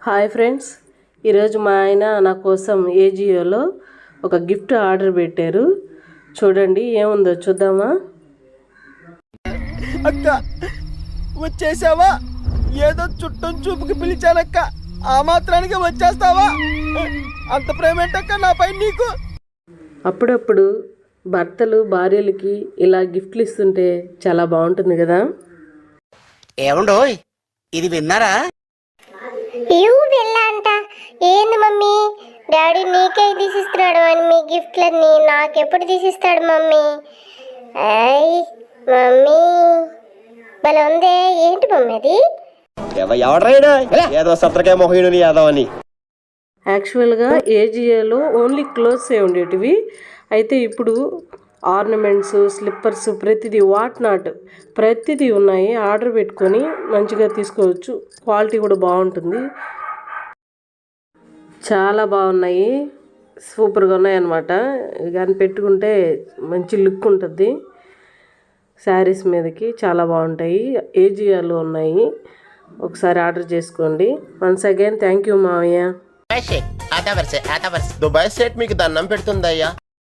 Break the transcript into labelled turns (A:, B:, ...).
A: Hi friends, ఈరోజు మా ఆయన నా కోసం ఏజియోలో ఒక గిఫ్ట్ ఆర్డర్ పెట్టారు. చూడండి ఏముందో చూద్దామా.
B: అక్క వచ్చేసావా? ఏదో చుట్టం చూపుకి పిలిచానక్క, ఆ మాత్రానికి వచ్చేస్తావా? అంత ప్రేమేంటక్క నాపై నీకు?
A: అప్పుడప్పుడు భర్తలు భార్యలకి ఇలా గిఫ్ట్లు ఇస్తుంటే చాలా బాగుంటుంది కదా.
C: ఏమండోయ్, ఇది విన్నారా?
D: వెళ్ళంట. ఏంది మమ్మీ, డాడీ మీకే తీసిస్తున్నాడు అని మీ గిఫ్ట్లన్నీ నాకెప్పుడు తీసిస్తాడు మమ్మీ? అయ్ మమ్మీ భలే ఉందే. ఏంటి మమ్మీ అది?
B: ఏదో సత్రకాయ మొహయుడు యాదవ్ అని.
A: యాక్చువల్గా ఏజియోలో ఓన్లీ క్లోత్సే ఉండేటివి. అయితే ఇప్పుడు ఆర్నమెంట్స్, స్లిప్పర్స్, ప్రతిదీ ప్రతిదీ ఉన్నాయి. ఆర్డర్ పెట్టుకొని మంచిగా తీసుకోవచ్చు. క్వాలిటీ కూడా బాగుంటుంది. చాలా బాగున్నాయి, సూపర్గా ఉన్నాయి అన్నమాట. కానీ పెట్టుకుంటే మంచి లుక్ ఉంటుంది. శారీస్ మీదకి చాలా బాగుంటాయి. ఏజియోలో ఉన్నాయి, ఒకసారి ఆర్డర్ చేసుకోండి. వన్స్ అగైన్ థ్యాంక్ యూ మావయ్య.
C: దుబాయ్ సెట్ మీకు దండం పెడుతుందయ్యా.